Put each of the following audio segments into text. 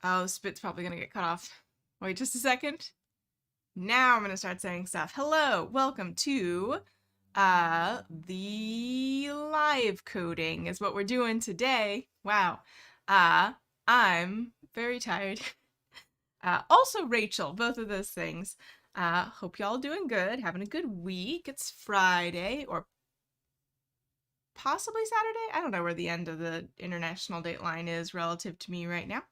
Oh, Spit's probably gonna get cut off. Wait just a second. Now I'm gonna start saying stuff. Hello, welcome to the live coding is what we're doing today. Wow. I'm very tired. Also Rachel, both of those things. Hope y'all doing good, having a good week. It's Friday or possibly Saturday. I don't know where the end of the international date line is relative to me right now.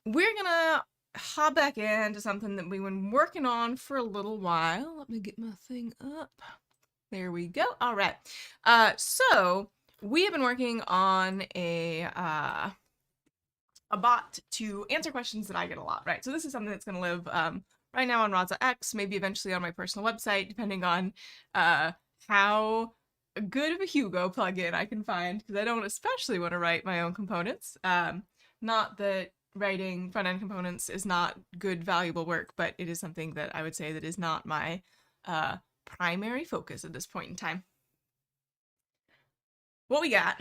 We're gonna hop back into something that we've been working on for a little while. Let me get my thing up. There we go. All right. So we have been working on a bot to answer questions that I get a lot, right? So this is something that's gonna live right now on Rasa X, maybe eventually on my personal website, depending on how good of a Hugo plugin I can find, because I don't especially want to write my own components. Not that writing front-end components is not good, valuable work, but it is something that I would say that is not my primary focus at this point in time. What we got?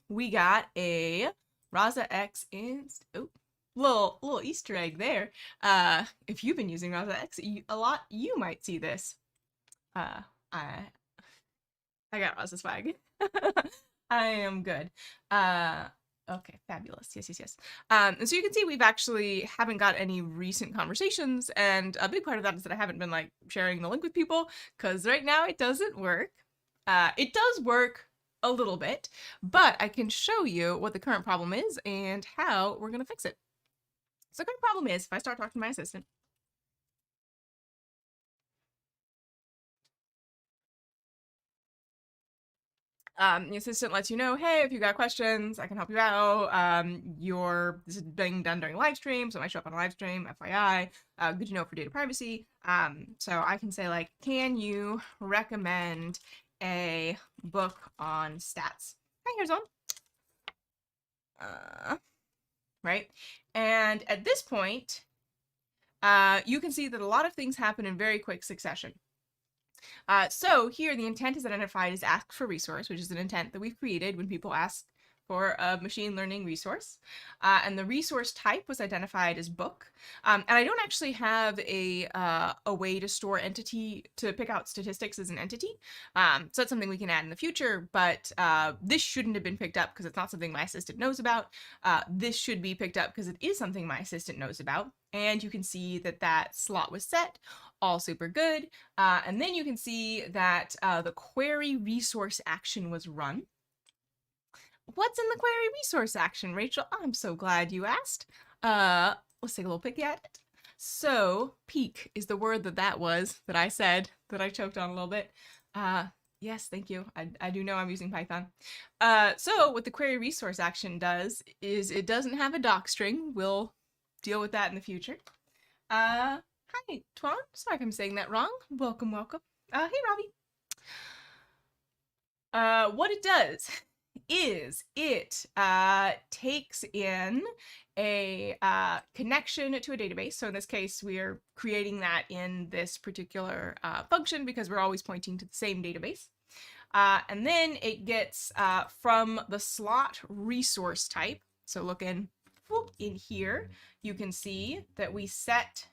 We got a Rasa X little Easter egg there. If you've been using Rasa X a lot, you might see this. I got Rasa swag. I am good. Okay, fabulous. Yes. And so you can see we've actually haven't got any recent conversations, and a big part of that is that I haven't been like sharing the link with people, because right now it doesn't work. It does work a little bit, but I can show you what the current problem is and how we're gonna fix it. So the current problem is, if I start talking to my assistant, the assistant lets you know, hey, if you got questions, I can help you out. This is being done during live stream, so it might show up on a live stream, FYI. Good to know for data privacy. So I can say like, can you recommend a book on stats? Hi, here's one. Right? And at this point, you can see that a lot of things happen in very quick succession. So here the intent is identified as ask for resource, which is an intent that we've created when people ask for a machine learning resource. And the resource type was identified as book. And I don't actually have a way to store entity, to pick out statistics as an entity. So that's something we can add in the future, but this shouldn't have been picked up because it's not something my assistant knows about. This should be picked up because it is something my assistant knows about. And you can see that that slot was set, all super good. And then you can see that the query resource action was run. What's in the query resource action, Rachel? I'm so glad you asked. Let's take a little peek at it. So, peek is the word that was, that I said, that I choked on a little bit. Yes, thank you. I do know I'm using Python. So what the query resource action does is it doesn't have a doc string. We'll deal with that in the future. Hi, Tuan. Sorry if I'm saying that wrong. Welcome. Hey, Robbie. What it does is it takes in a connection to a database. So in this case, we are creating that in this particular function because we're always pointing to the same database. And then it gets from the slot resource type. So look in here, you can see that we set.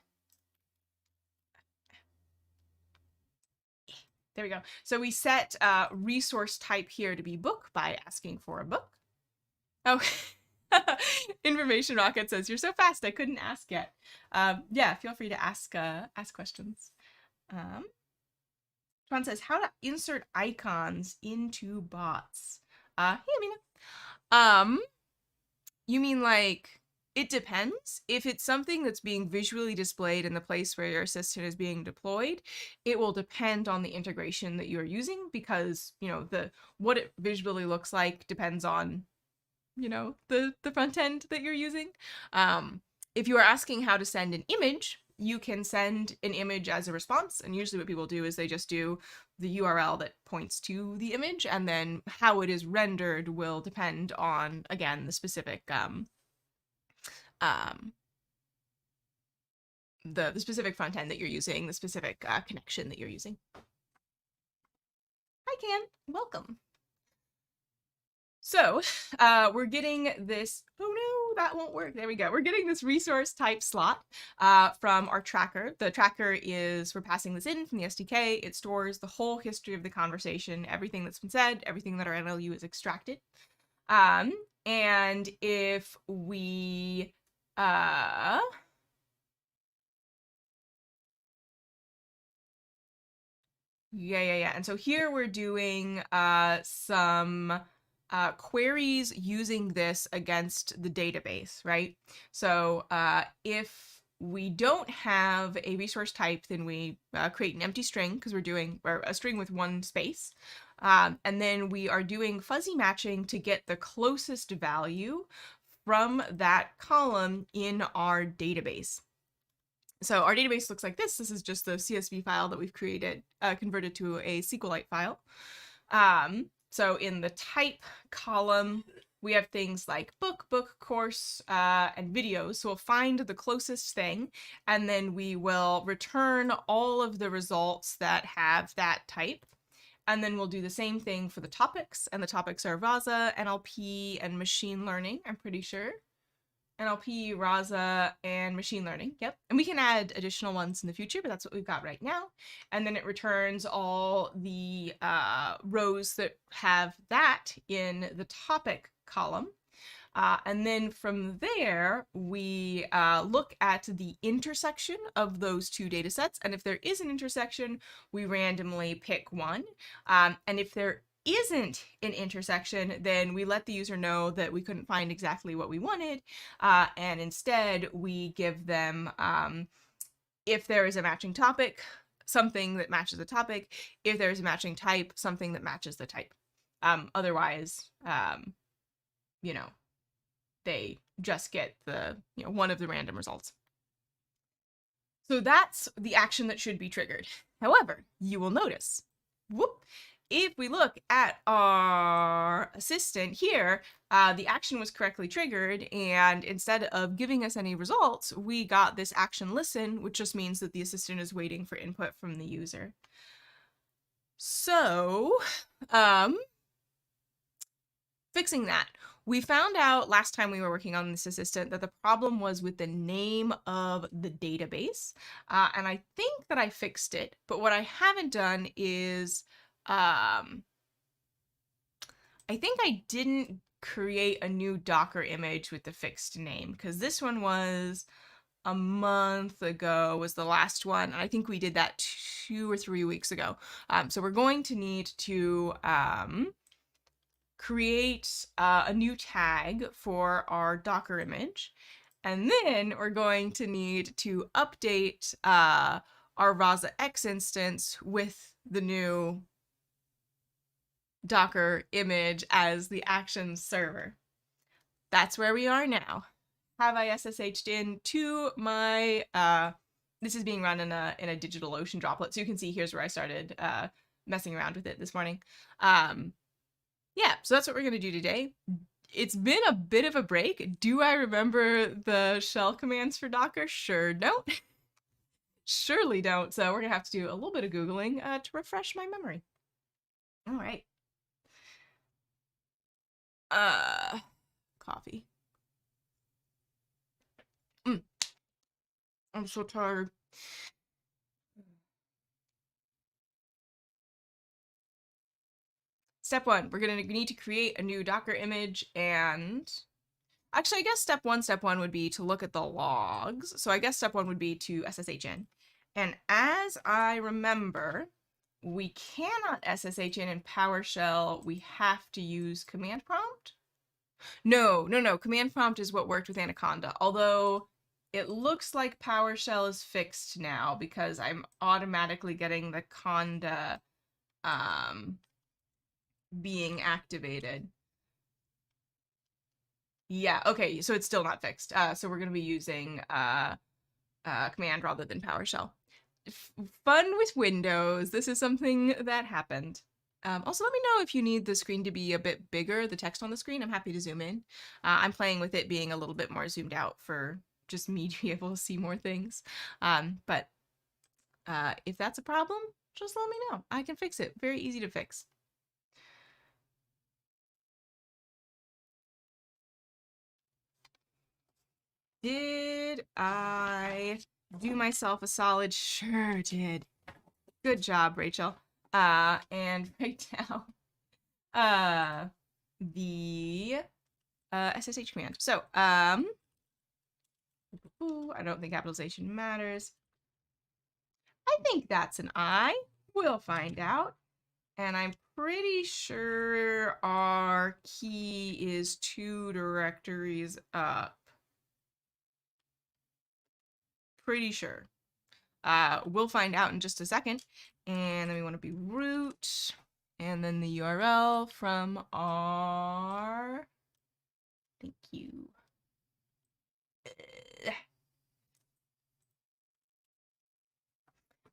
There we go. So we set resource type here to be book by asking for a book. Oh, Information Rocket says, you're so fast, I couldn't ask yet. Yeah, feel free to ask questions. John says, how to insert icons into bots. Hey, Amina. You mean like, it depends. If it's something that's being visually displayed in the place where your assistant is being deployed, it will depend on the integration that you're using, because, you know, what it visually looks like depends on, you know, the front end that you're using. If you are asking how to send an image, you can send an image as a response, and usually what people do is they just do the URL that points to the image, and then how it is rendered will depend on, again, the specific the specific front end that you're using, the specific connection that you're using. Hi, Can. Welcome. So we're getting this, oh no, that won't work. There we go. We're getting this resource type slot from our tracker. The tracker is, we're passing this in from the SDK. It stores the whole history of the conversation, everything that's been said, everything that our NLU is extracted. And if we, yeah. And so here we're doing some queries using this against the database, right? So if we don't have a resource type, then we create an empty string because we're doing a string with one space. And then we are doing fuzzy matching to get the closest value from that column in our database. So our database looks like this. This is just the CSV file that we've created, converted to a SQLite file. So in the type column, we have things like book, course, and videos. So we'll find the closest thing, and then we will return all of the results that have that type. And then we'll do the same thing for the topics, and the topics are Rasa, NLP, and machine learning, I'm pretty sure. NLP, Rasa, and machine learning. Yep. And we can add additional ones in the future, but that's what we've got right now. And then it returns all the rows that have that in the topic column. And then from there, we look at the intersection of those two data sets. And if there is an intersection, we randomly pick one. And if there isn't an intersection, then we let the user know that we couldn't find exactly what we wanted. And instead, we give them, if there is a matching topic, something that matches the topic. If there is a matching type, something that matches the type. Otherwise, you know, they just get the, one of the random results. So that's the action that should be triggered. However, you will notice, if we look at our assistant here, the action was correctly triggered, and instead of giving us any results, we got this action listen, which just means that the assistant is waiting for input from the user. So, fixing that. We found out last time we were working on this assistant that the problem was with the name of the database. And I think that I fixed it, but what I haven't done is, I think I didn't create a new Docker image with the fixed name, because this one was a month ago, was the last one. And I think we did that 2 or 3 weeks ago. So we're going to need to create a new tag for our Docker image. And then we're going to need to update our Rasa X instance with the new Docker image as the action server. That's where we are now. Have I SSH'd in to my, this is being run in a DigitalOcean droplet. So you can see here's where I started messing around with it this morning. Yeah, so that's what we're going to do today. It's been a bit of a break. Do I remember the shell commands for Docker? Sure don't. Surely don't. So we're going to have to do a little bit of Googling to refresh my memory. All right. Coffee. I'm so tired. Step 1, we're going to need to create a new Docker image, and actually I guess step one would be to look at the logs. So I guess step 1 would be to SSH in. And as I remember, we cannot SSH in PowerShell. We have to use command prompt. No. Command prompt is what worked with Anaconda. Although it looks like PowerShell is fixed now because I'm automatically getting the Conda being activated. Yeah, okay, so it's still not fixed. So we're going to be using command rather than PowerShell. Fun with Windows. This is something that happened. Also, let me know if you need the screen to be a bit bigger, the text on the screen. I'm happy to zoom in. I'm playing with it being a little bit more zoomed out for just me to be able to see more things. But if that's a problem, just let me know. I can fix it. Very easy to fix. Did I do myself a solid? Sure did. Good job, Rachel. And write down the SSH command. So, I don't think capitalization matters. I think that's an I. We'll find out. And I'm pretty sure our key is 2 directories up. Pretty sure. We'll find out in just a second. And then we want to be root. And then the URL from our... Thank you.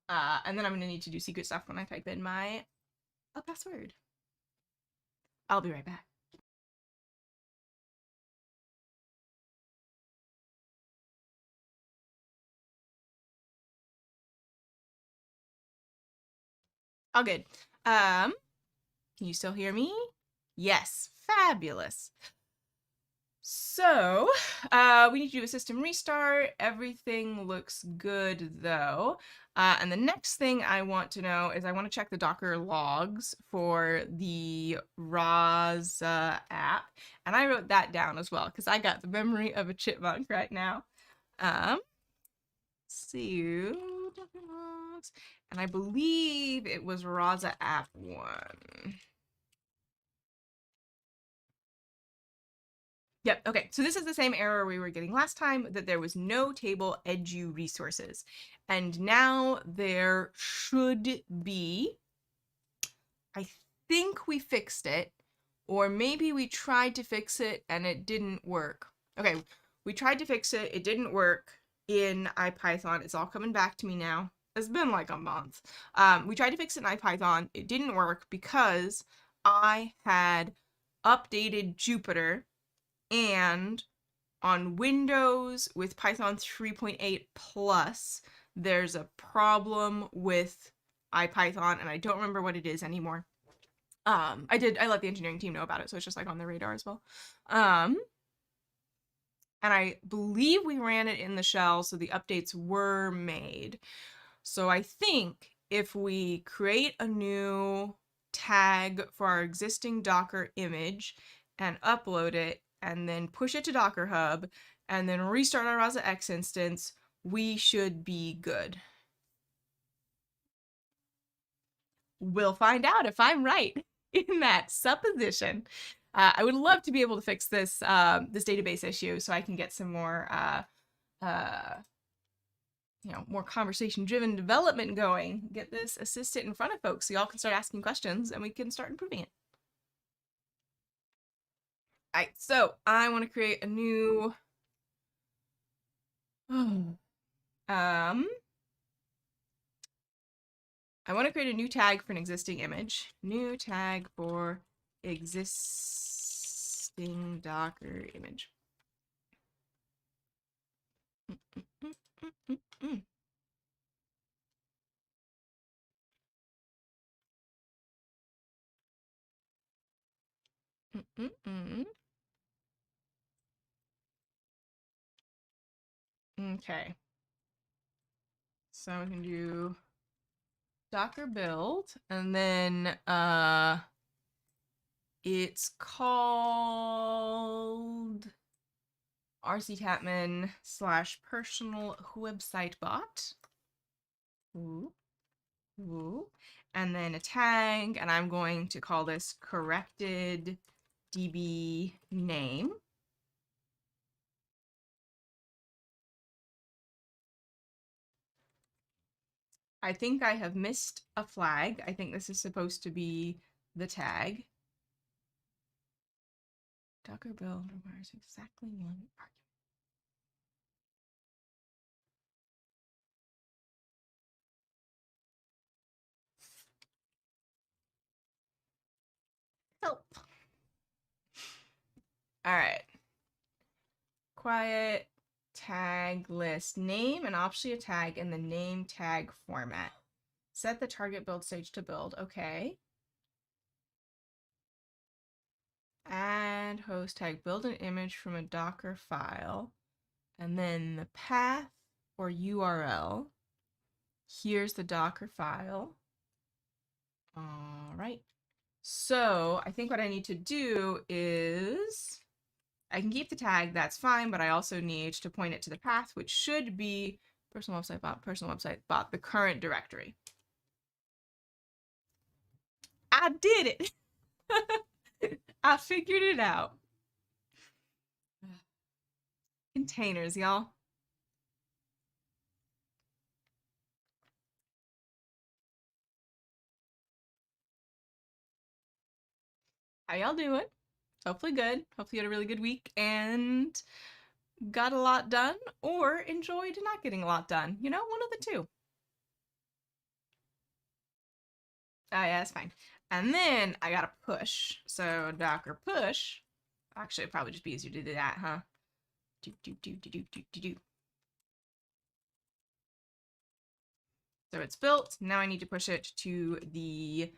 And then I'm going to need to do secret stuff when I type in my password. I'll be right back. All good. Can you still hear me? Yes. Fabulous. So, we need to do a system restart. Everything looks good though. And the next thing I want to know is I want to check the Docker logs for the Rasa app. And I wrote that down as well because I got the memory of a chipmunk right now. See, Docker logs. And I believe it was Rasa app 1. Yep, okay, so this is the same error we were getting last time, that there was no table edu resources. And now there should be. I think we fixed it, or maybe we tried to fix it and it didn't work. Okay, we tried to fix it, it didn't work in IPython. It's all coming back to me now. It's been like a month. We tried to fix it in IPython. It didn't work because I had updated Jupyter, and on Windows with Python 3.8 plus, there's a problem with IPython, and I don't remember what it is anymore. I let the engineering team know about it, so it's just like on the radar as well. And I believe we ran it in the shell, so the updates were made. So I think if we create a new tag for our existing Docker image and upload it, and then push it to Docker Hub, and then restart our Rasa X instance, we should be good. We'll find out if I'm right in that supposition. I would love to be able to fix this this database issue so I can get some more more conversation-driven development going. Get this assistant in front of folks so y'all can start asking questions and we can start improving it. All right, so I want to create a new I want to create a new tag for an existing image. New tag for existing Docker image. Okay. So we can do Docker build, and then it's called rctatman/personal website bot. Ooh, ooh. And then a tag, and I'm going to call this corrected DB name. I think I have missed a flag. I think this is supposed to be the tag. Docker build requires exactly one argument. Help. All right. Quiet tag list name and optionally a tag in the name tag format. Set the target build stage to build. Okay. Add host tag. Build an image from a Docker file. And And then the path or URL. Here's the Docker file. All right. So I think what I need to do is I can keep the tag, that's fine, but I also need to point it to the path, which should be personal website bot, the current directory. I did it. I figured it out. Containers, y'all. How y'all doing? Hopefully good. Hopefully you had a really good week and got a lot done or enjoyed not getting a lot done. You know, one of the two. Yeah, that's fine. And then I got a push. So Docker push. Actually, it'd probably just be easier to do that, huh? Do, do, do, do, do, do, do, do. So it's built. Now I need to push it to the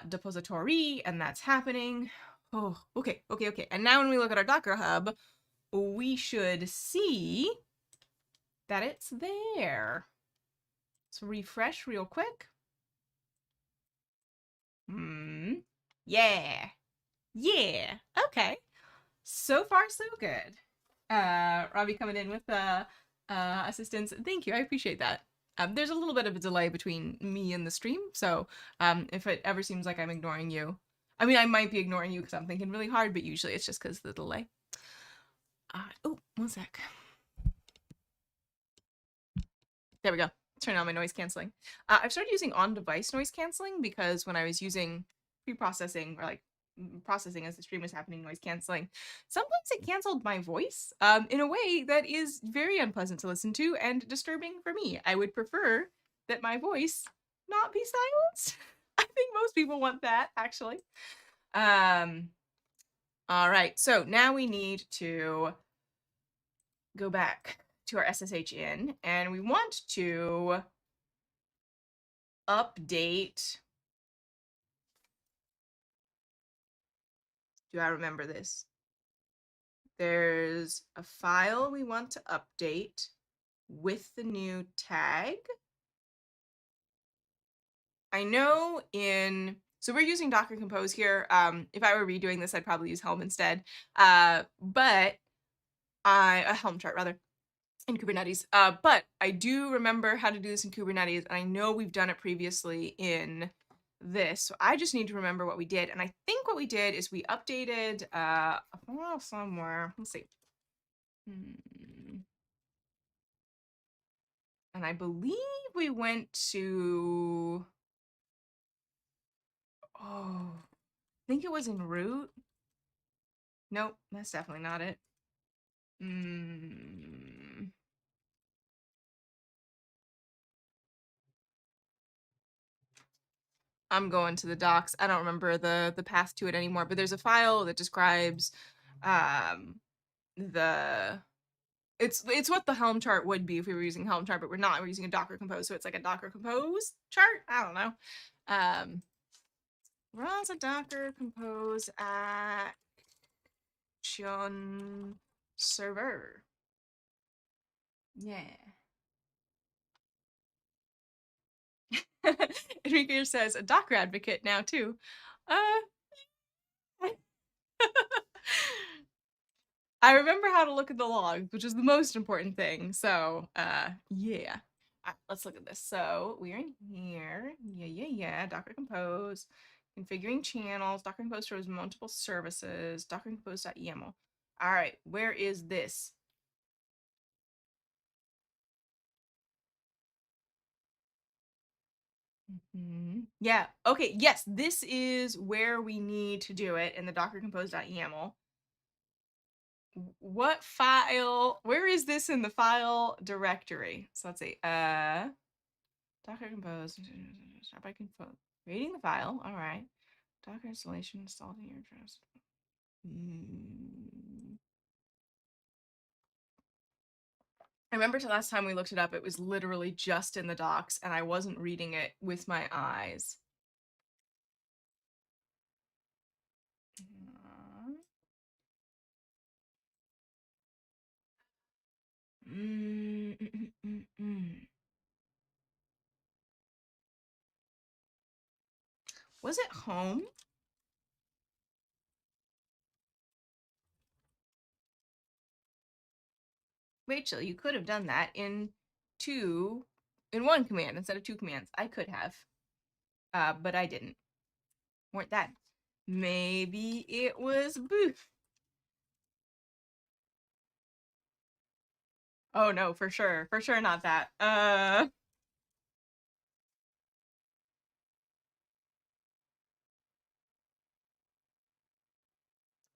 depository, and that's happening. Oh, okay. And now when we look at our Docker Hub, we should see that it's there. Let's refresh real quick. Yeah. Okay. So far, so good. Robbie coming in with assistance. Thank you. I appreciate that. There's a little bit of a delay between me and the stream, so if it ever seems like I'm ignoring you, I mean, I might be ignoring you because I'm thinking really hard, but usually it's just because of the delay. Oh, one sec. There we go. Turn on my noise canceling. I've started using on-device noise canceling because when I was using pre-processing or like processing as the stream was happening, noise canceling, sometimes it canceled my voice in a way that is very unpleasant to listen to and disturbing for me. I would prefer that my voice not be silenced. I think most people want that, actually. All right, so now we need to go back to our SSH in, and we want to update. Do I remember this? There's a file we want to update with the new tag. I know so we're using Docker Compose here. If I were redoing this, I'd probably use Helm instead. But a Helm chart rather, in Kubernetes. But I do remember how to do this in Kubernetes, and I know we've done it previously in this. So I just need to remember what we did. And I think what we did is we updated somewhere. Let's see. And I believe we went to, I think it was in root. Nope, that's definitely not it. I'm going to the docs. I don't remember the path to it anymore, but there's a file that describes it's what the Helm chart would be if we were using Helm chart, but we're not. We're using a Docker Compose, so it's like a Docker Compose chart. I don't know. Rasa Docker Compose action server. Yeah. Enrique says a Docker advocate now too. I remember how to look at the logs, which is the most important thing. So, yeah. Let's look at this. So we're in here. Yeah. Docker Compose, configuring channels. Docker Compose shows multiple services. Docker Compose.yaml. All right, where is this? Yeah. Okay. Yes, this is where we need to do it in the Docker Compose.yaml. What file? Where is this in the file directory? So let's see. Docker Compose. Start by creating the file. All right. Docker installation installed in your address. I remember the last time we looked it up, it was literally just in the docs, and I wasn't reading it with my eyes. Mm, mm, mm, mm. Was it home? Rachel, you could have done that in one command instead of two commands. I could have, but I didn't. Weren't that? Maybe it was boot. Oh no, for sure not that.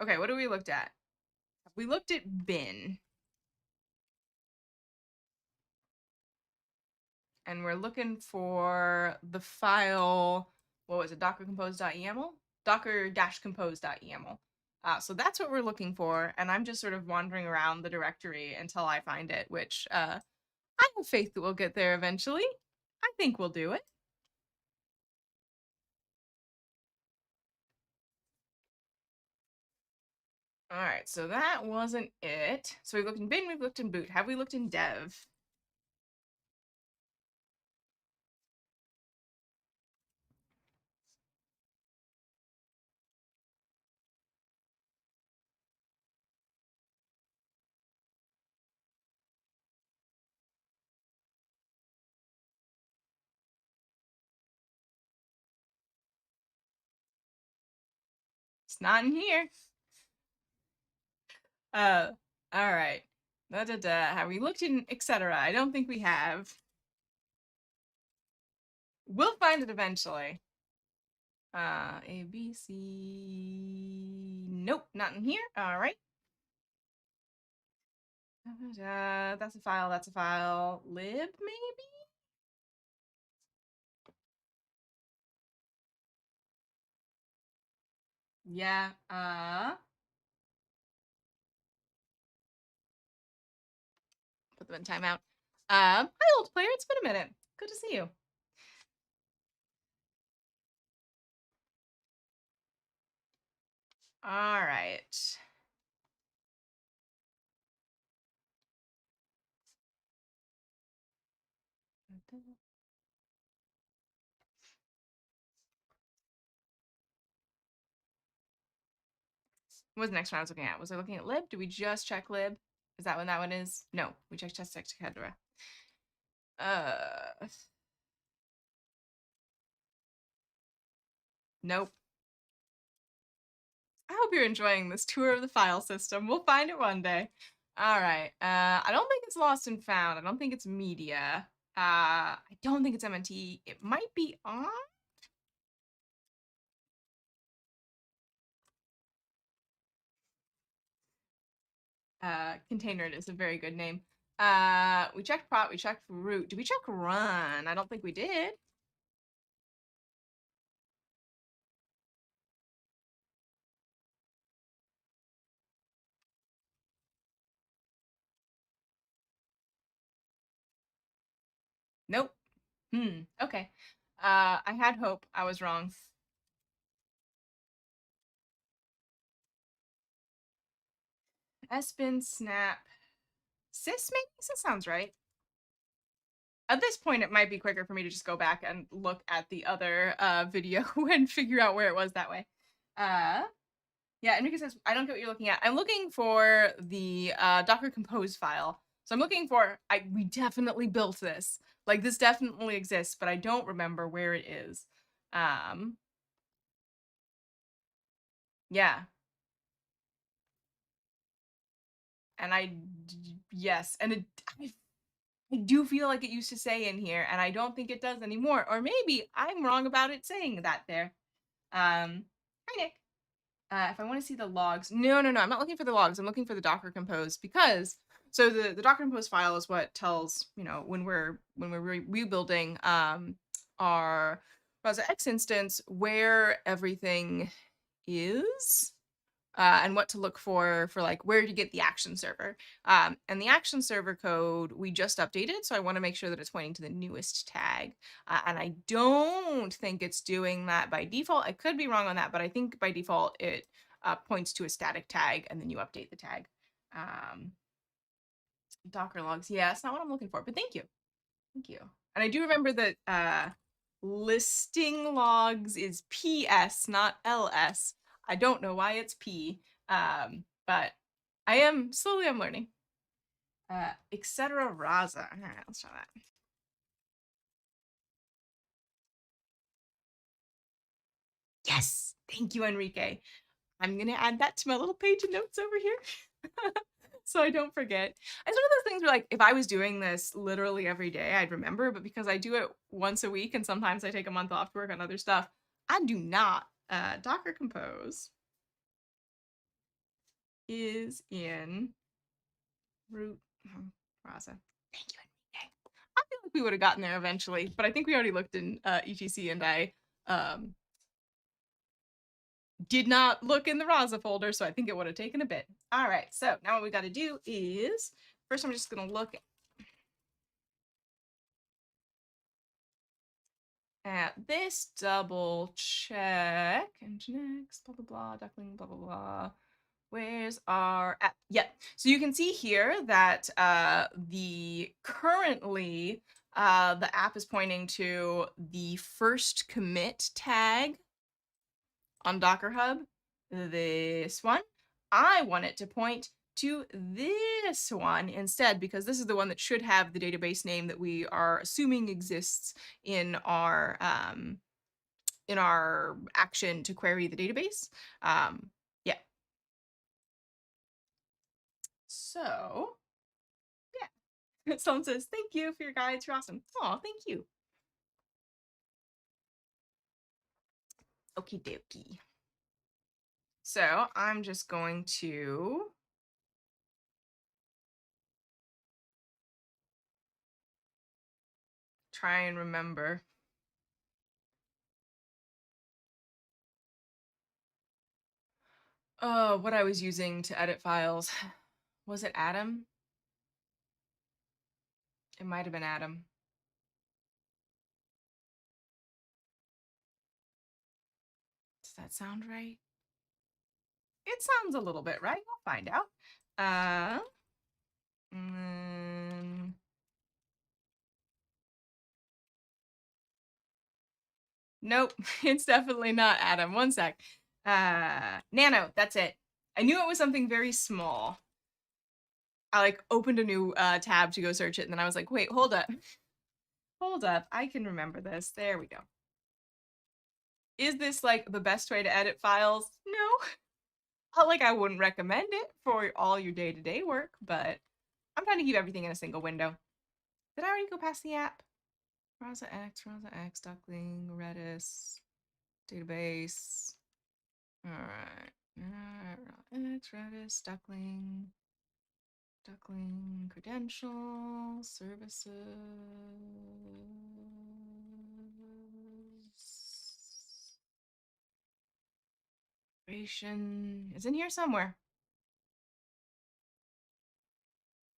Okay, what have we looked at? We looked at bin, and we're looking for the file. What was it? Docker-compose.yaml? Docker-compose.yaml. So that's what we're looking for, and I'm just sort of wandering around the directory until I find it, which I have faith that we'll get there eventually. I think we'll do it. All right, so that wasn't it. So we've looked in bin, we've looked in boot. Have we looked in dev? It's not in here. Uh, all right. Da, da, da. Have we looked in etc.? I don't think we have. We'll find it eventually. A, B, C. Nope, not in here. All right. That's a file. That's a file. Lib, maybe? Yeah. Put them in timeout. Hi, old player. It's been a minute. Good to see you. All right. What was the next one I was looking at? Was I looking at lib? Did we just check lib? Is that when that one is? No, we checked test etc. Uh, nope. I hope you're enjoying this tour of the file system. We'll find it one day. All right. I don't think it's lost and found. I don't think it's media. I don't think it's MNT. It might be on. Container is a very good name. We checked prot, we checked root. Did we check run? I don't think we did. Nope. Okay. I had hope. I was wrong. Sbin snap sys maybe? That sounds right. At this point, it might be quicker for me to just go back and look at the other video and figure out where it was that way. Yeah, Enrique says, I don't get what you're looking at. I'm looking for the Docker Compose file. So I'm looking for, we definitely built this. Like, this definitely exists, but I don't remember where it is. Yeah. And yes, and I do feel like it used to say in here, and I don't think it does anymore. Or maybe I'm wrong about it saying that there. Hi, Nick. If I want to see the logs, no, I'm not looking for the logs. I'm looking for the Docker Compose because so the Docker Compose file is what tells when we're rebuilding our Rasa X instance where everything is. And what to look for like where to get the action server. And the action server code we just updated, so I want to make sure that it's pointing to the newest tag. And I don't think it's doing that by default. I could be wrong on that, but I think by default it points to a static tag and then you update the tag. Docker logs. Yeah, it's not what I'm looking for, but thank you. Thank you. And I do remember that listing logs is PS, not LS. I don't know why it's P, but I'm learning. Etc. Rasa. All right, let's try that. Yes, thank you, Enrique. I'm gonna add that to my little page of notes over here. So I don't forget. It's one of those things where, like, if I was doing this literally every day, I'd remember, but because I do it once a week and sometimes I take a month off to work on other stuff, I do not. Docker Compose is in root Rasa. Thank you, Enrique. I feel like we would have gotten there eventually, but I think we already looked in etc, and I um, did not look in the Rasa folder, so I think it would have taken a bit. All right, so now what we got to do is, first I'm just going to look at this, double check, nginx, blah, blah, blah, duckling, blah, blah, blah. Where's our app? Yep. So you can see here that currently the app is pointing to the first commit tag on Docker Hub, this one. I want it to point to this one instead, because this is the one that should have the database name that we are assuming exists in our action to query the database. Yeah. So yeah. Someone says, thank you for your guides. You're awesome. Oh, thank you. Okie dokie. So I'm just going to try and remember. Oh, what I was using to edit files. Was it Atom? It might have been Atom. Does that sound right? It sounds a little bit right. We'll find out. Nope, it's definitely not Atom. One sec. Nano, that's it. I knew it was something very small. I like opened a new tab to go search it, and then I was like, wait, hold up. Hold up, I can remember this. There we go. Is this like the best way to edit files? No. Like, I wouldn't recommend it for all your day-to-day work, but I'm trying to keep everything in a single window. Did I already go past the app? Rasa X, Duckling, Redis, database. All right. X, Redis, Duckling, credentials, services. It's in here somewhere.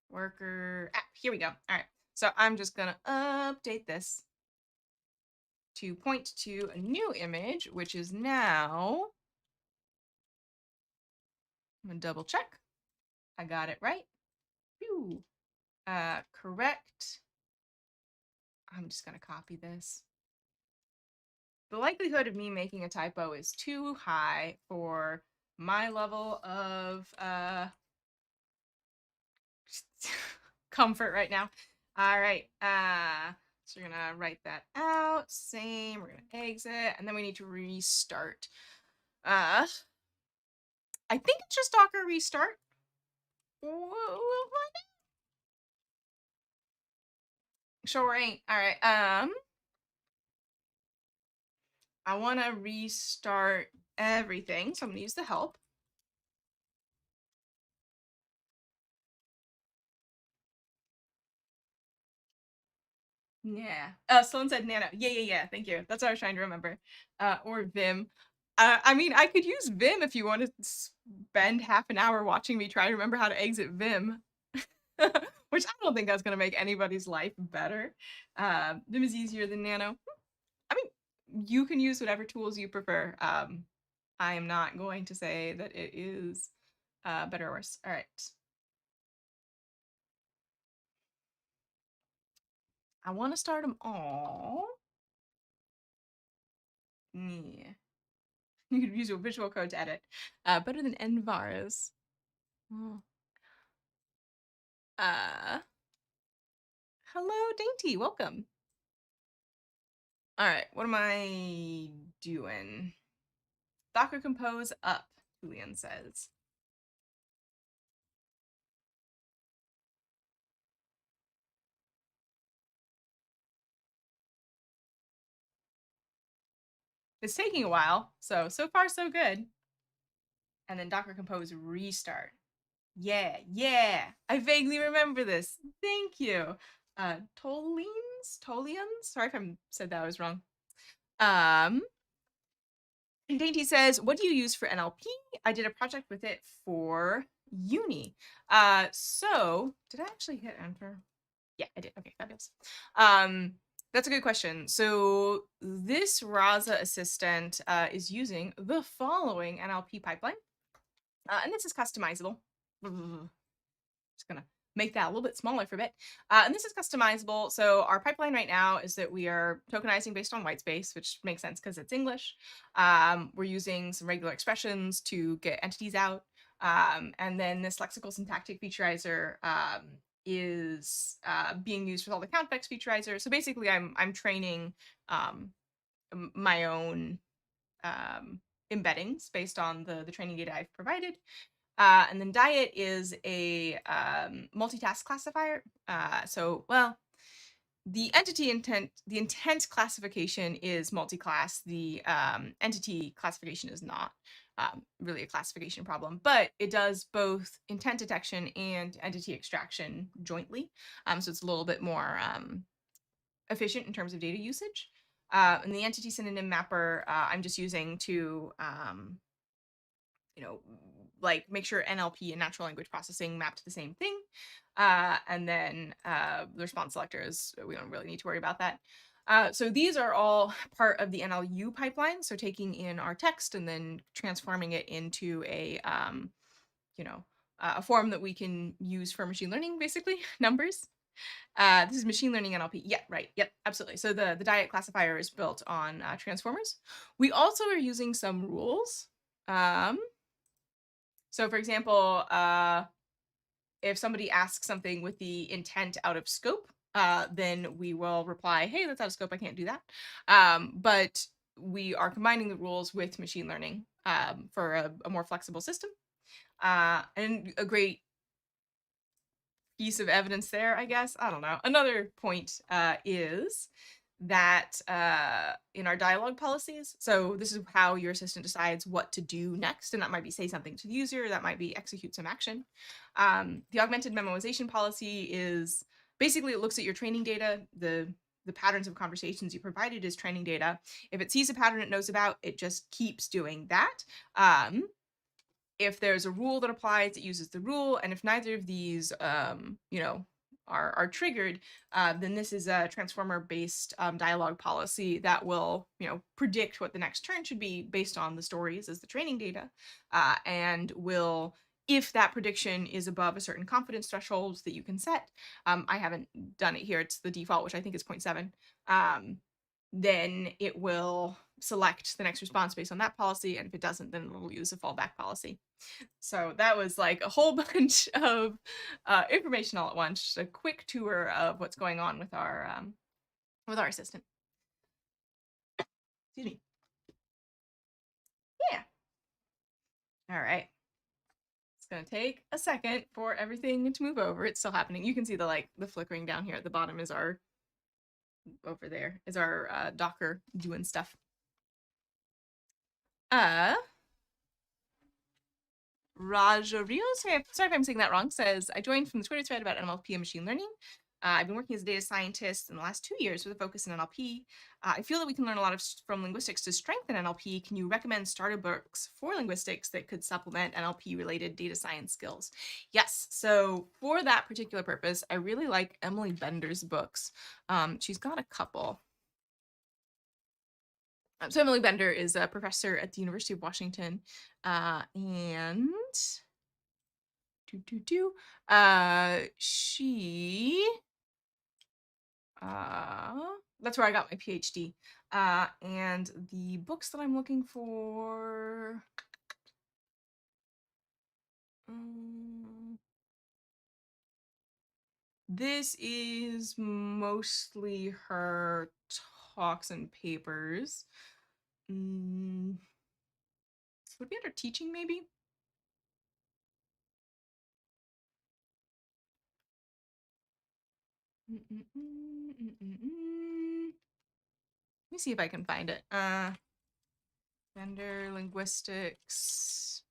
Worker. Here we go. All right. So I'm just going to update this to point to a new image, which is now. I'm going to double check. I got it right. Whew. Correct. I'm just going to copy this. The likelihood of me making a typo is too high for my level of comfort right now. All right. So we're gonna write that out. Same. We're gonna exit, and then we need to restart. I think it's just Docker restart. Sure ain't. All right. I want to restart everything, so I'm gonna use the help. Yeah. Someone said Nano. Yeah. Thank you. That's what I was trying to remember. Or Vim. I mean, I could use Vim if you want to spend half an hour watching me try to remember how to exit Vim. Which I don't think that's going to make anybody's life better. Vim is easier than Nano. I mean, you can use whatever tools you prefer. I am not going to say that it is better or worse. All right. I want to start them all. Yeah. You could use your visual code to edit. Better than nvars. Oh. Hello, Dainty. Welcome. All right. What am I doing? Docker compose up, Julian says. It's taking a while, so far so good. And then Docker compose restart. Yeah, yeah. I vaguely remember this. Thank you. Tolians? Sorry if I said that was wrong. And Dainty says, what do you use for NLP? I did a project with it for uni. So did I actually hit enter? Yeah, I did. Okay, fabulous. That's a good question. So this Rasa assistant is using the following NLP pipeline. And this is customizable. Just gonna make that a little bit smaller for a bit. And this is customizable. So our pipeline right now is that we are tokenizing based on white space, which makes sense because it's English. We're using some regular expressions to get entities out. And then this lexical syntactic featurizer is being used with all the countvex featurizer. So basically I'm training my own embeddings based on the training data I've provided. And then diet is a multitask classifier. Well, the intent classification is multi-class. The entity classification is not really a classification problem, but it does both intent detection and entity extraction jointly. So it's a little bit more efficient in terms of data usage. And the entity synonym mapper I'm just using to like make sure NLP and natural language processing map to the same thing. And then the response selectors, we don't really need to worry about that. So these are all part of the NLU pipeline. So taking in our text and then transforming it into a form that we can use for machine learning, basically, numbers. This is machine learning NLP. Yeah, right. Yep, absolutely. So the diet classifier is built on transformers. We also are using some rules. So for example, if somebody asks something with the intent out of scope, then we will reply, hey, that's out of scope. I can't do that. But we are combining the rules with machine learning for a more flexible system. And a great piece of evidence there, I guess. I don't know. Another point is that in our dialogue policies, so this is how your assistant decides what to do next, and that might be say something to the user, that might be execute some action. The augmented memoization policy is basically it looks at your training data, the patterns of conversations you provided as training data. If it sees a pattern it knows about, it just keeps doing that. If there's a rule that applies, it uses the rule, and if neither of these, are triggered, then this is a transformer-based dialogue policy that will, predict what the next turn should be based on the stories as the training data, and will, if that prediction is above a certain confidence threshold that you can set, I haven't done it here, it's the default, which I think is 0.7, then it will select the next response based on that policy, and if it doesn't, then it'll use a fallback policy. So that was like a whole bunch of information all at once, just a quick tour of what's going on with our assistant. Excuse me. Yeah. All right. It's gonna take a second for everything to move over. It's still happening. You can see the flickering down here at the bottom is our over there is our Docker doing stuff. Raja Rio, sorry if I'm saying that wrong, says, I joined from the Twitter thread about NLP and machine learning. I've been working as a data scientist in the last 2 years with a focus in NLP. I feel that we can learn a lot from linguistics to strengthen NLP. Can you recommend starter books for linguistics that could supplement NLP-related data science skills? Yes, so for that particular purpose, I really like Emily Bender's books. She's got a couple. So Emily Bender is a professor at the University of Washington, and she That's where I got my PhD. And the books that I'm looking for. This is mostly her talks and papers. Would be under teaching, maybe? Let me see if I can find it. Gender, linguistics,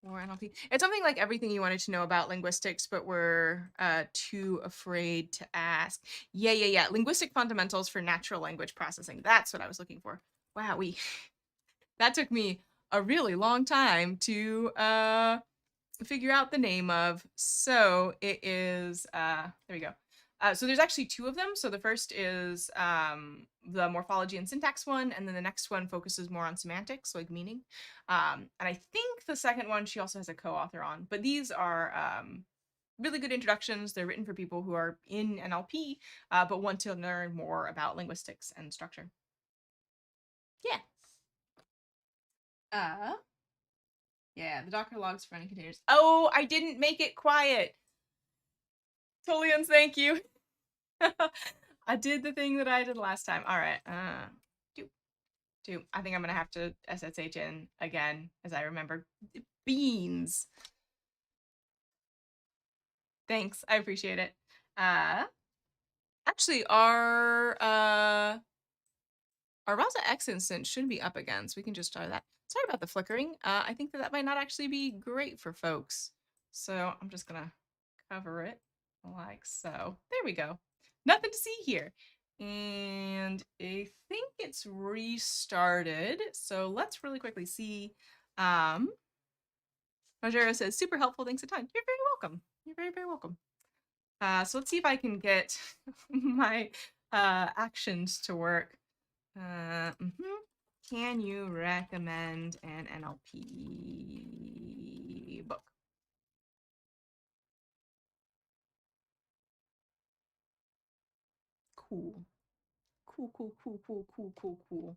or NLP. It's something like everything you wanted to know about linguistics, but were too afraid to ask. Yeah. Linguistic fundamentals for natural language processing. That's what I was looking for. Wow, that took me a really long time to figure out the name of. So it is, there we go. So there's actually two of them. So the first is the morphology and syntax one, and then the next one focuses more on semantics, like meaning. And I think the second one she also has a co-author on. But these are really good introductions. They're written for people who are in NLP, but want to learn more about linguistics and structure. Yeah. Yeah, the Docker logs for running containers. Oh, I didn't make it quiet. Tolians, thank you. I did the thing that I did last time. All right. I think I'm gonna have to SSH in again, as I remember. Beans. Thanks. I appreciate it. Actually, our Rasa X instance should be up again, so we can just try that. Sorry about the flickering. I think that might not actually be great for folks. So I'm just gonna cover it like so. There we go. Nothing to see here. And I think it's restarted. So let's really quickly see. Rogero says, super helpful, thanks a ton. You're very welcome. You're very, very welcome. So let's see if I can get my actions to work. Can you recommend an NLP book? Cool. Cool.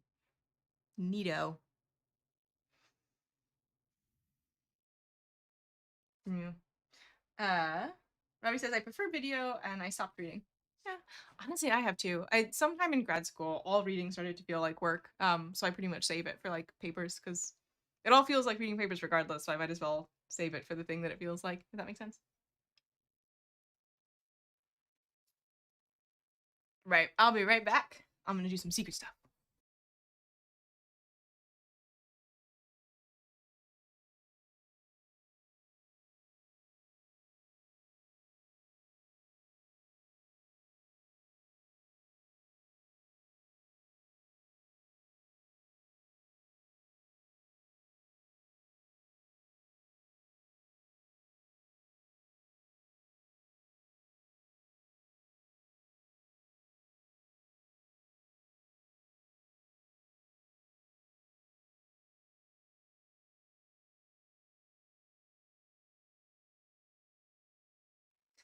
Neato. Yeah. Robbie says, I prefer video and I stopped reading. Yeah, honestly, I have too. Sometime in grad school, all reading started to feel like work. So I pretty much save it for like papers because it all feels like reading papers regardless. So I might as well save it for the thing that it feels like. If that makes sense. Right. I'll be right back. I'm gonna do some secret stuff.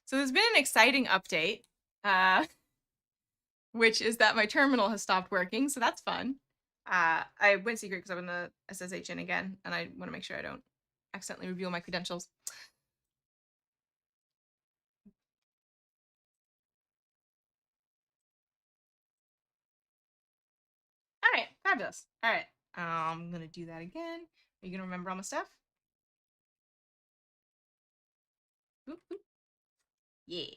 So there's been an exciting update, which is that my terminal has stopped working. So that's fun. I went secret because I'm gonna SSH in again, and I want to make sure I don't accidentally reveal my credentials. All right, fabulous. All right, I'm gonna do that again. Are you gonna remember all my stuff? Boop, boop. Yeah.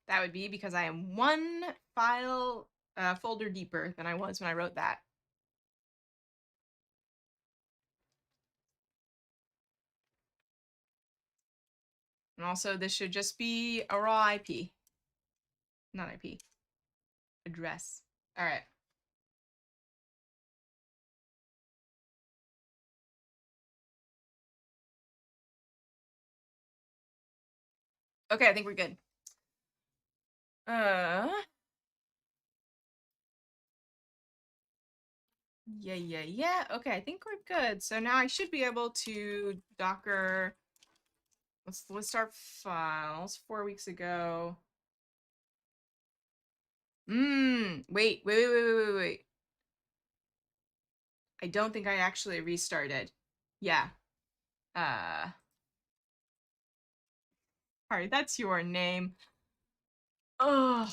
That would be because I am one file folder deeper than I was when I wrote that. And also, this should just be a raw IP, not IP. Address. All right. Okay, I think we're good. Yeah. Okay, I think we're good. So now I should be able to Docker Let's list our files 4 weeks ago. Wait. I don't think I actually restarted. Yeah. All right, that's your name. Oh,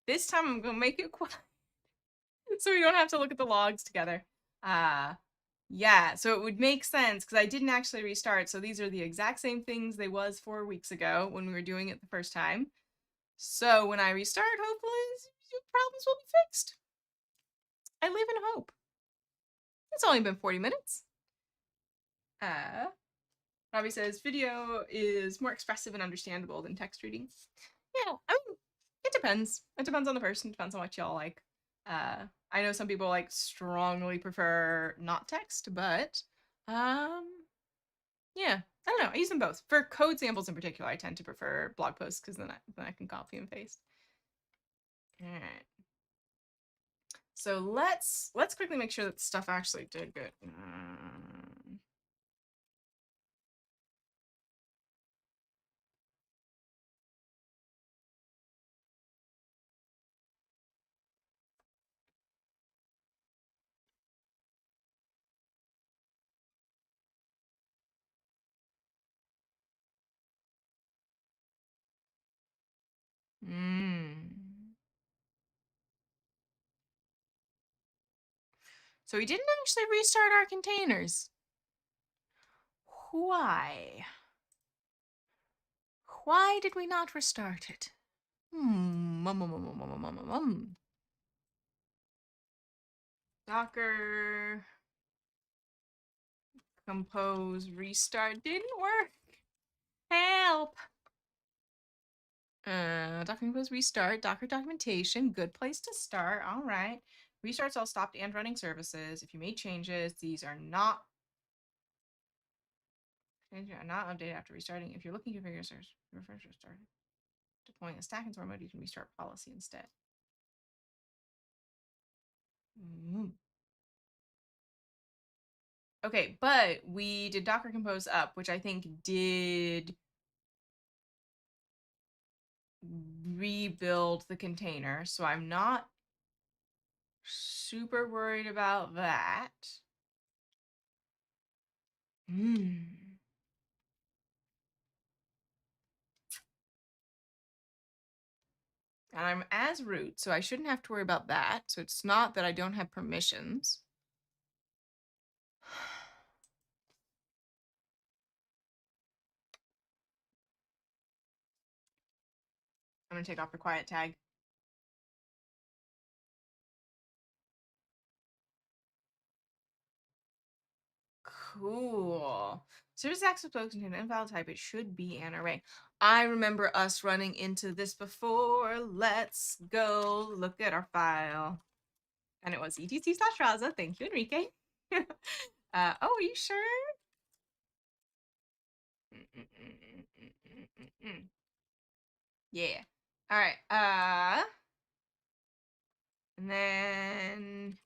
this time I'm gonna make it quiet so we don't have to look at the logs together. Yeah, so it would make sense because I didn't actually restart. So these are the exact same things they was 4 weeks ago when we were doing it the first time. So when I restart, hopefully problems will be fixed. I live in hope. It's only been 40 minutes. Robbie says video is more expressive and understandable than text reading. Yeah, I mean, it depends. It depends on the person. It depends on what y'all like. I know some people like strongly prefer not text, but yeah, I don't know. I use them both. For code samples in particular, I tend to prefer blog posts because then I can copy and paste. All right. So let's quickly make sure that stuff actually did good. So we didn't actually restart our containers. Why? Why did we not restart it? Docker compose restart didn't work. Help. Docker compose restart, Docker documentation, good place to start. All right. Restarts all stopped and running services. If you made changes, these are not updated after restarting. If you're looking to configure your service, refresh restart. Deploying a stack in store mode, you can restart policy instead. Okay, but we did Docker compose up, which I think did rebuild the container, so I'm not super worried about that. And I'm as root, so I shouldn't have to worry about that. So it's not that I don't have permissions. I'm gonna take off the quiet tag. Cool. Service access flow contains an invalid type. It should be an array. I remember us running into this before. Let's go look at our file. And it was etc/rasa. Thank you, Enrique. Oh, are you sure? Yeah. All right. And then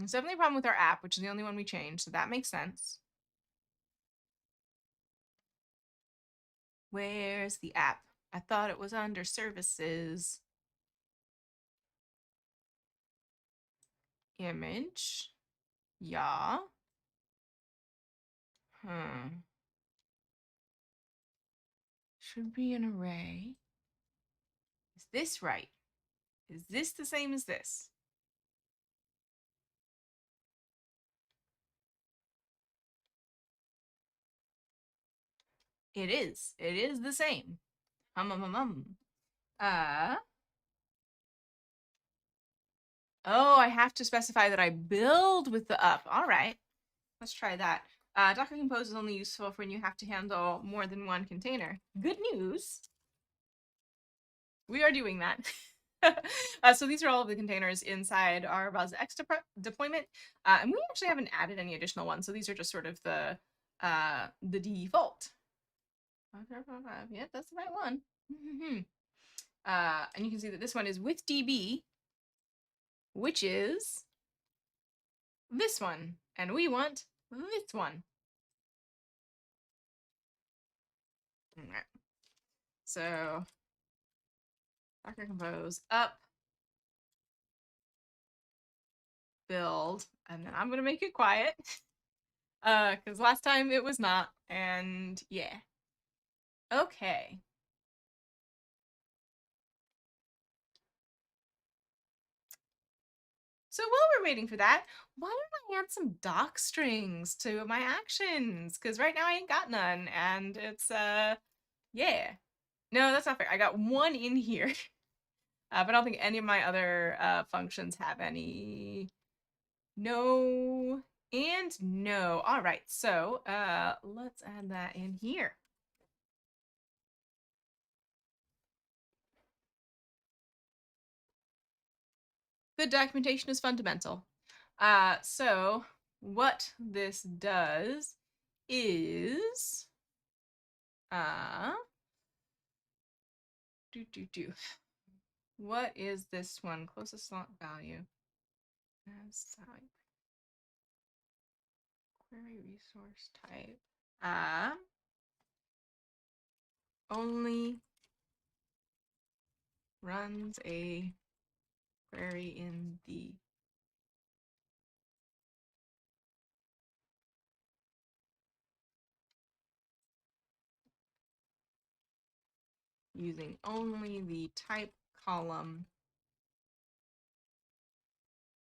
it's definitely a problem with our app, which is the only one we changed, so that makes sense. Where's the app? I thought it was under services. Image. Yeah. Should be an array. Is this right? Is this the same as this? It is. It is the same. Oh, I have to specify that I build with the up. All right. Let's try that. Docker Compose is only useful when you have to handle more than one container. Good news. We are doing that. So these are all of the containers inside our Rasa X deployment. And we actually haven't added any additional ones. So these are just sort of the the default. Yeah, that's the right one. And you can see that this one is with DB, which is this one, and we want this one. All right. So Docker Compose up, build, and then I'm gonna make it quiet. Because last time it was not, and yeah. Okay. So while we're waiting for that, why don't I add some doc strings to my actions? Because right now I ain't got none, and it's yeah. No, that's not fair. I got one in here, but I don't think any of my other functions have any. No and no. All right, so let's add that in here. Good documentation is fundamental. So what this does is what is this one? Closest slot value. As query resource type. Only runs a query in the using only the type column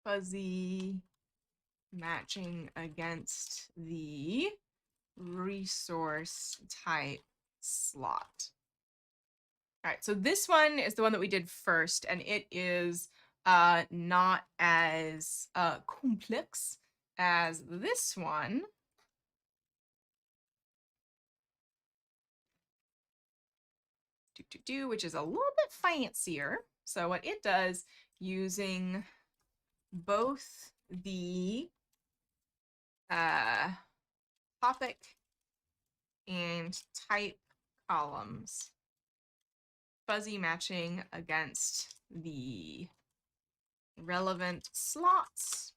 fuzzy matching against the resource type slot. All right, so this one is the one that we did first, and it is not as complex as this one. Which is a little bit fancier. So what it does, using both the topic and type columns, fuzzy matching against the relevant slots,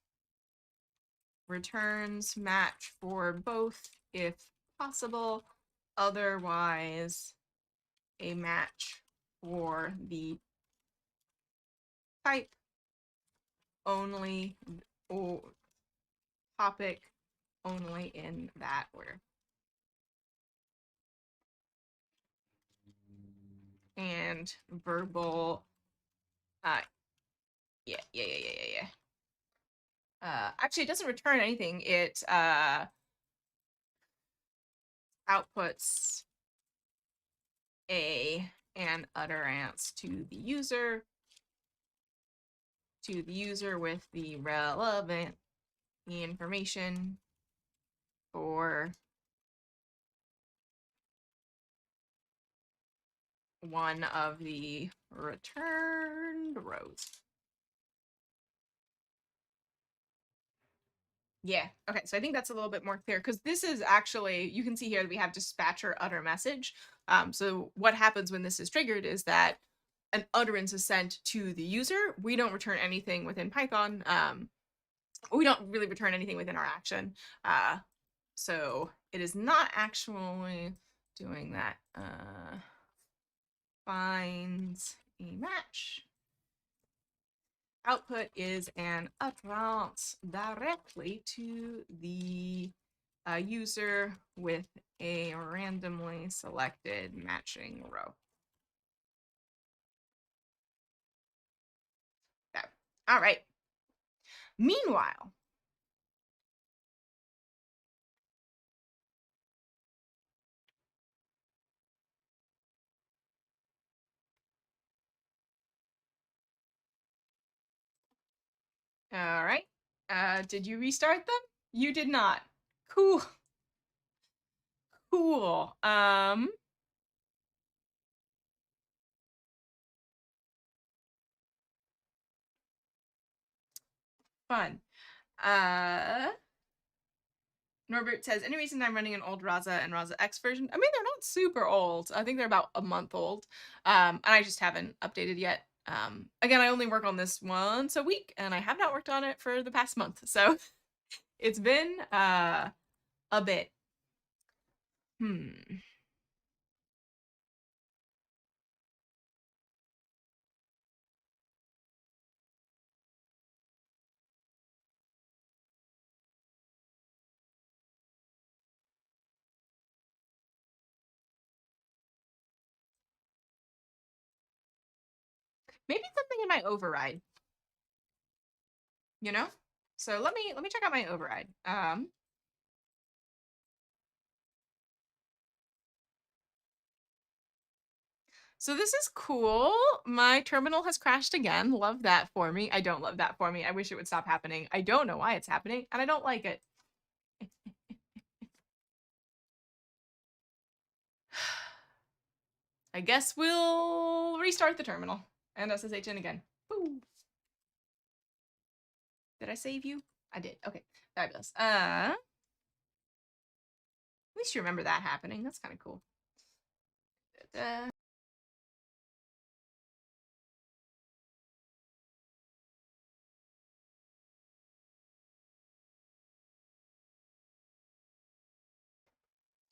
returns match for both if possible, otherwise a match for the type only or topic only in that order. And verbal, yeah. Actually, it doesn't return anything. It outputs an utterance to the user with the relevant information for one of the returned rows. Yeah, okay, so I think that's a little bit more clear because this is actually, you can see here that we have dispatcher utter message. So what happens when this is triggered is that an utterance is sent to the user. We don't return anything within Python. We don't really return anything within our action. So it is not actually doing that. Finds a match. Output is an utterance directly to the user with a randomly selected matching row. Okay. All right. Meanwhile, all right. Did you restart them? You did not. Cool. Cool. Fun. Norbert says, any reason I'm running an old Rasa and Rasa X version? I mean, they're not super old. I think they're about a month old. And I just haven't updated yet. Again, I only work on this once a week, and I have not worked on it for the past month. So it's been a bit. Maybe something in my override, you know? So let me check out my override. So this is cool. My terminal has crashed again. Love that for me. I don't love that for me. I wish it would stop happening. I don't know why it's happening, and I don't like it. I guess we'll restart the terminal and SSH in again. Boo. Did I save you? I did. Okay, fabulous. At least you remember that happening. That's kind of cool. All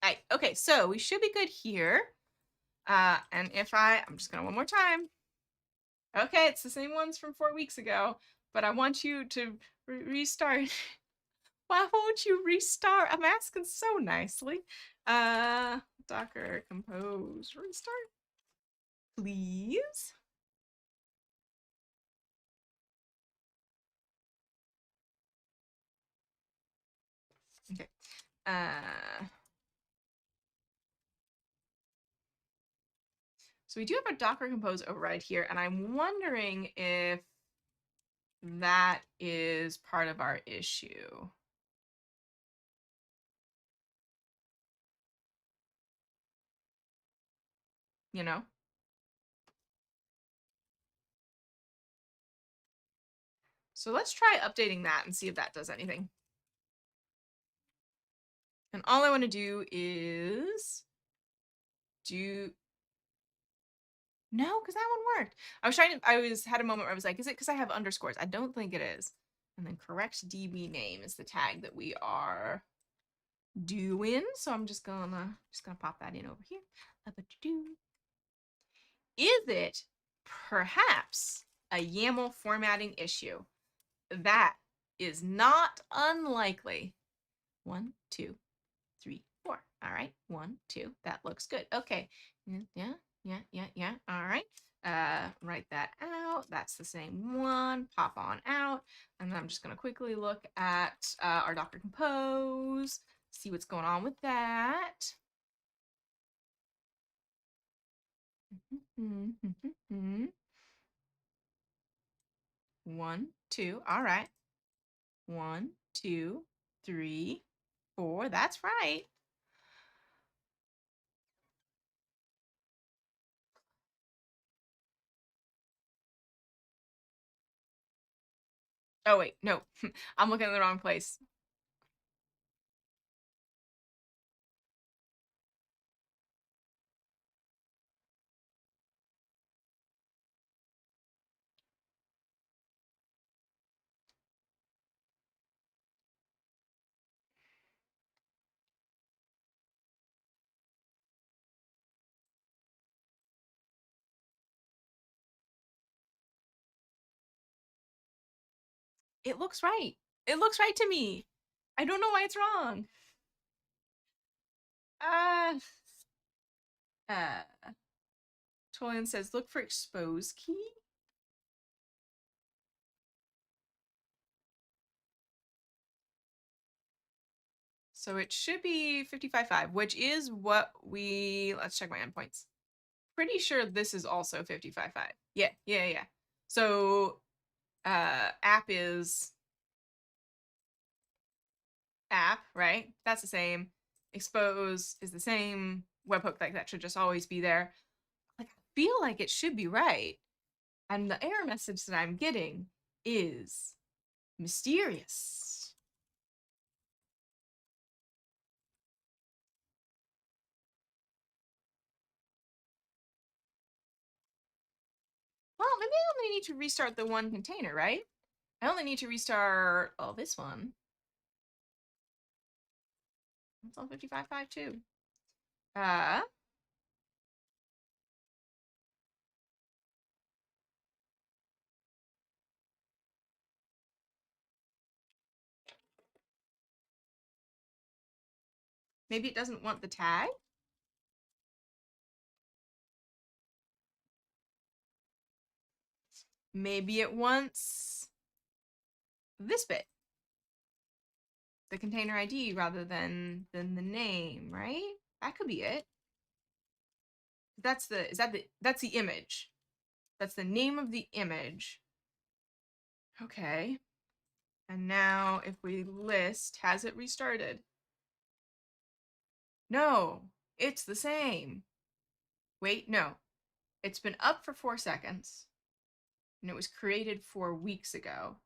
right, okay, so we should be good here. And if I'm just gonna one more time. Okay, it's the same ones from 4 weeks ago, but I want you to restart. Why won't you restart? I'm asking so nicely. Docker compose restart, please. Okay. So we do have a Docker compose override here, and I'm wondering if that is part of our issue. You know? So let's try updating that and see if that does anything. And all I want to do is no, because that one worked. Had a moment where I was like, is it because I have underscores? I don't think it is. And then correct DB name is the tag that we are doing. So I'm just gonna pop that in over here. Is it perhaps a YAML formatting issue? That is not unlikely. 1, 2, 3, 4. All right, 1, 2. That looks good. Okay. Yeah. All right. Write that out. That's the same one. Pop on out. And then I'm just going to quickly look at our Docker Compose, see what's going on with that. 1, 2. All right. 1, 2, 3, 4. That's right. Oh, wait. No. I'm looking in the wrong place. It looks right. It looks right to me. I don't know why it's wrong. Tolian says, look for expose key. So it should be 55.5, which is what let's check my endpoints. Pretty sure this is also 55.5. Yeah. So app is app, right? That's the same. Expose is the same. Webhook, like that should just always be there. Like, I feel like it should be right. And the error message that I'm getting is mysterious. Well, maybe I only need to restart the one container, right? I only need to restart, oh, this one. It's on 55.5 too. Maybe it doesn't want the tag? Maybe it wants this bit. The container ID rather than the name, right? That could be it. That's the image. That's the name of the image. Okay. And now if we list, has it restarted? No, it's the same. Wait, no. It's been up for 4 seconds. And it was created 4 weeks ago.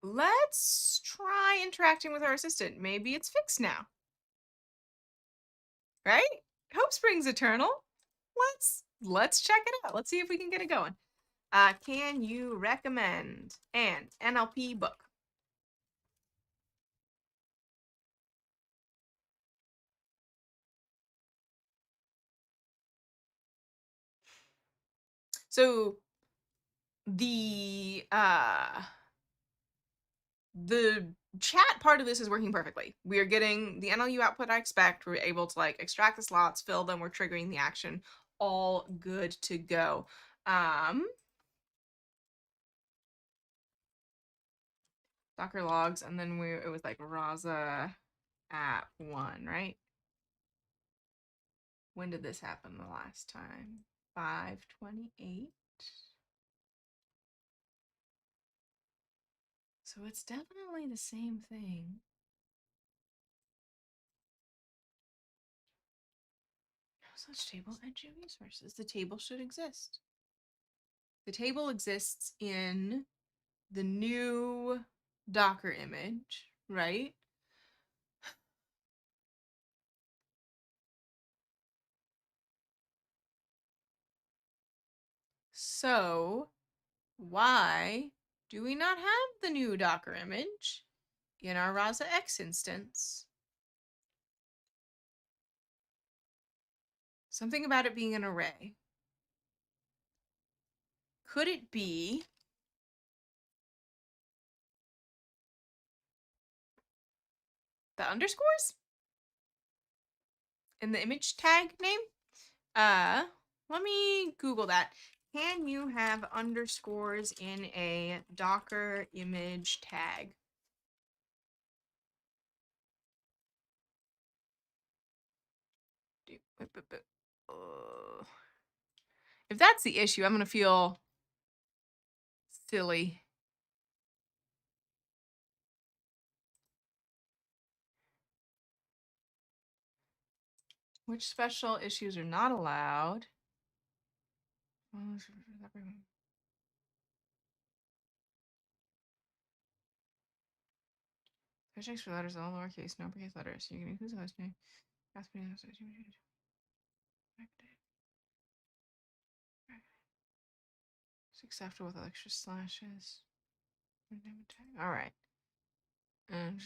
Let's try interacting with our assistant. Maybe it's fixed now. Right? Hope springs eternal. Let's check it out. Let's see if we can get it going. Can you recommend an NLP book? So the chat part of this is working perfectly. We are getting the NLU output I expect. We're able to like extract the slots, fill them, we're triggering the action. All good to go. Docker logs, and then it was like Rasa at 1, right? When did this happen the last time? 5/28. So it's definitely the same thing. No such table entry resources. The table should exist. The table exists in the new Docker image, right? So why do we not have the new Docker image in our Rasa X instance? Something about it being an array. Could it be the underscores in the image tag name? Let me Google that. Can you have underscores in a Docker image tag? If that's the issue, I'm gonna feel silly. Which special issues are not allowed? Checks for letters, all lowercase, no uppercase letters. You can include the host name. Six after with extra slashes. All right. And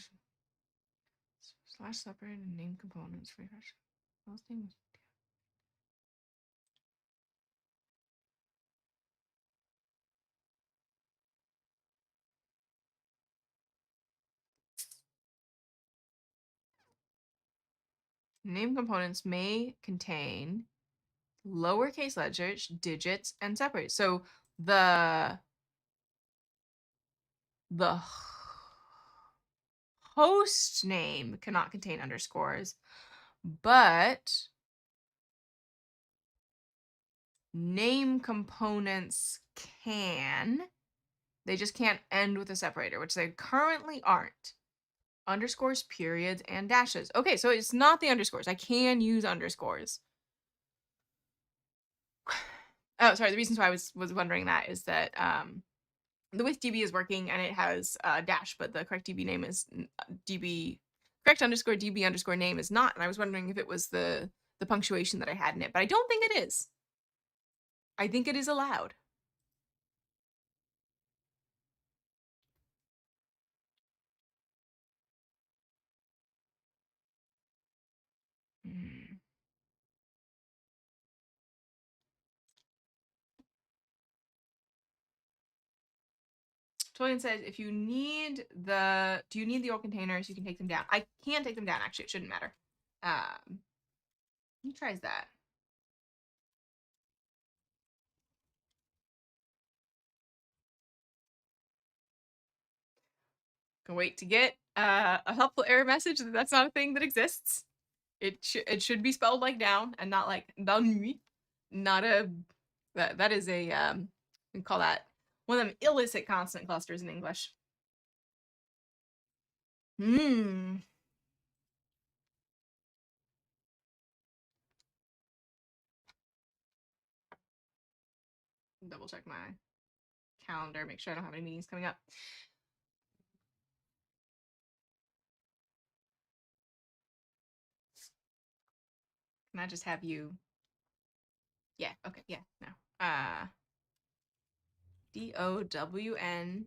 slash separated and name components for those things. Name components may contain lowercase letters, digits, and separate. So the host name cannot contain underscores, but name components can. They just can't end with a separator, which they currently aren't. Underscores, periods, and dashes. Okay, so it's not the underscores. I can use underscores. Oh, sorry. The reasons why I was wondering that is that the with DB is working and it has dash, but the correct DB name is DB correct underscore DB underscore name is not. And I was wondering if it was the punctuation that I had in it, but I don't think it is. I think it is allowed. Hmm. Toyin says, if you need do you need the old containers? You can take them down. I can take them down, actually. It shouldn't matter. Who tries that? Can wait to get a helpful error message that that's not a thing that exists. It should be spelled like down and not like down. Not a that is a we call that one of them illicit consonant clusters in English. Double check my calendar, make sure I don't have any meetings coming up. Can I just have you? Yeah, okay, yeah, no. DOWN.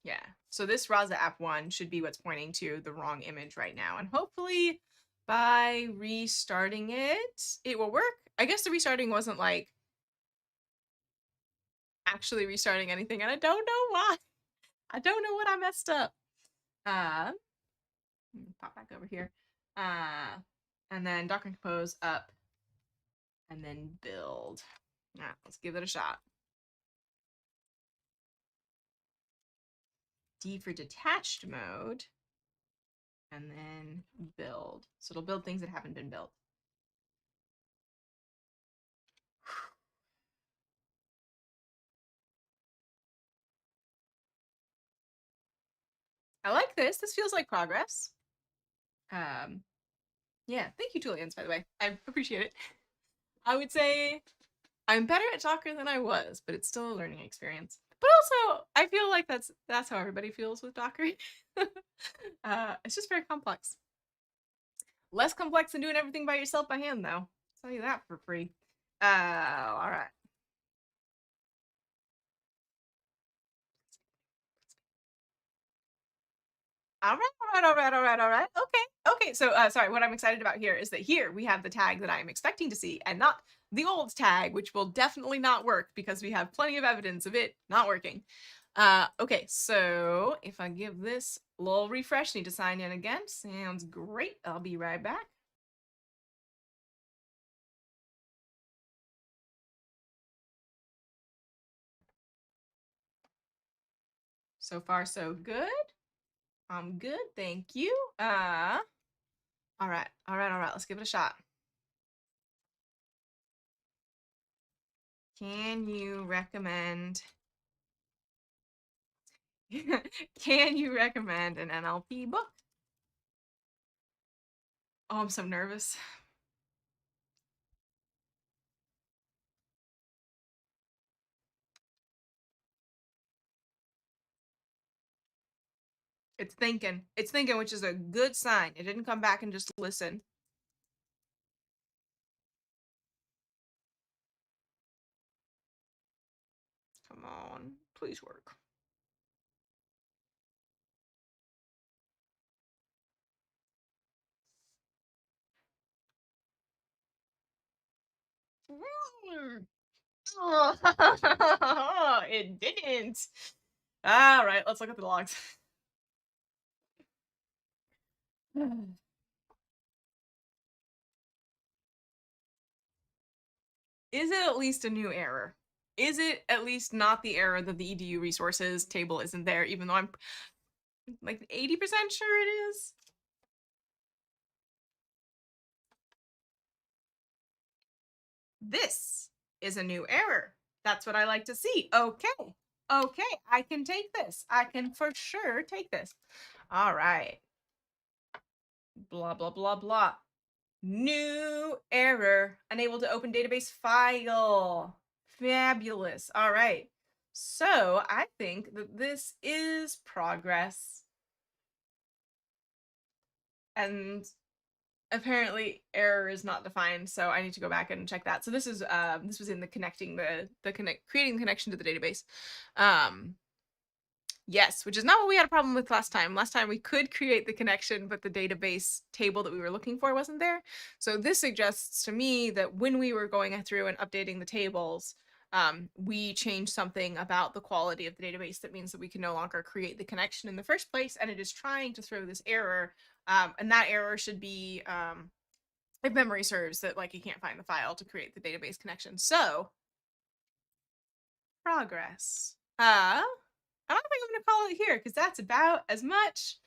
Yeah, so this Rasa app 1 should be what's pointing to the wrong image right now. And hopefully by restarting it, it will work. I guess the restarting wasn't like actually restarting anything, and I don't know why. I don't know what I messed up. Pop back over here. And then Docker Compose up, and then build. Let's give it a shot. D for detached mode, and then build. So it'll build things that haven't been built. I like this. This feels like progress. Yeah, thank you, Julians, by the way. I appreciate it. I would say I'm better at Docker than I was, but it's still a learning experience. But also, I feel like that's how everybody feels with Docker. It's just very complex. Less complex than doing everything by yourself by hand, though. I'll tell you that for free. All right. All right. Okay. So, sorry, what I'm excited about here is that here we have the tag that I'm expecting to see and not the old tag, which will definitely not work because we have plenty of evidence of it not working. Okay, so if I give this a little refresh, need to sign in again. Sounds great. I'll be right back. So far, so good. I'm good, thank you. All right. Let's give it a shot. Can you recommend can you recommend an NLP book? Oh, I'm so nervous. It's thinking. It's thinking, which is a good sign. It didn't come back and just listen. Come on, please work. It didn't. All right, let's look at the logs. Is it at least a new error? Is it at least not the error that the edu resources table isn't there, even though I'm like 80% sure it is? This is a new error. That's what I like to see. Okay, I can take this. I can for sure take this. All right. Blah, blah, blah, blah. New error. Unable to open database file. Fabulous. All right. So I think that this is progress. And apparently error is not defined, so I need to go back and check that. So this is this was in the creating the connection to the database. Yes, which is not what we had a problem with last time. Last time we could create the connection, but the database table that we were looking for wasn't there. So this suggests to me that when we were going through and updating the tables, we changed something about the quality of the database that means that we can no longer create the connection in the first place, and it is trying to throw this error, and that error should be, if memory serves, that like you can't find the file to create the database connection. So progress. I don't think I'm gonna call it here because that's about as much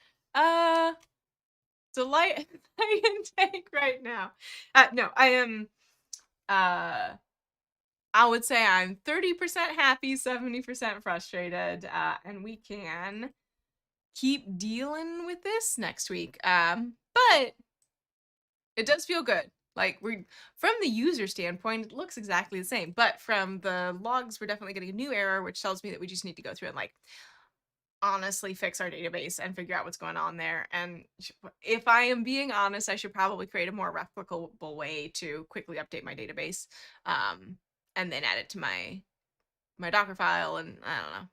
delight as I can take right now. No, I am I would say I'm 30% happy, 70% frustrated, and we can keep dealing with this next week. But it does feel good. Like from the user standpoint, it looks exactly the same, but from the logs, we're definitely getting a new error, which tells me that we just need to go through and like honestly fix our database and figure out what's going on there. And if I am being honest, I should probably create a more replicable way to quickly update my database, and then add it to my Docker file. And I don't know.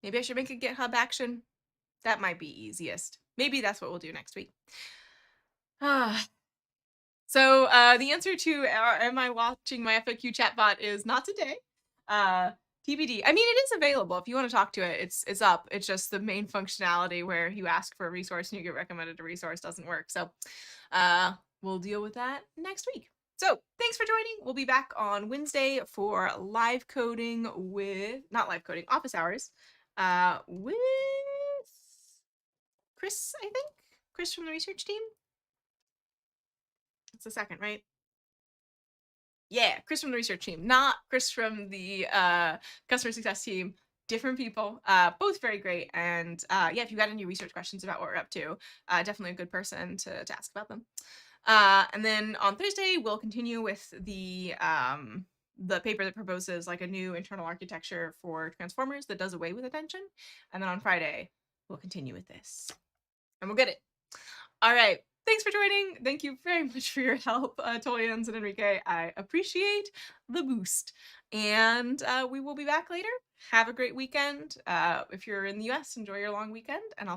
Maybe I should make a GitHub action. That might be easiest. Maybe that's what we'll do next week. So the answer to am I watching my FAQ chatbot is not today. TBD. I mean, it is available if you want to talk to it. It's up. It's just the main functionality where you ask for a resource and you get recommended a resource doesn't work. So we'll deal with that next week. So thanks for joining. We'll be back on Wednesday for live coding with not live coding office hours with Chris. I think Chris from the research team. It's the second, right? Yeah, Chris from the research team, not Chris from the customer success team. Different people, both very great. And yeah, if you got any research questions about what we're up to, definitely a good person to ask about them. And then on Thursday, we'll continue with the paper that proposes like a new internal architecture for transformers that does away with attention. And then on Friday, we'll continue with this. And we'll get it. All right. Thanks for joining. Thank you very much for your help, Tolians and Enrique. I appreciate the boost. And we will be back later. Have a great weekend. If you're in the US, enjoy your long weekend. And I'll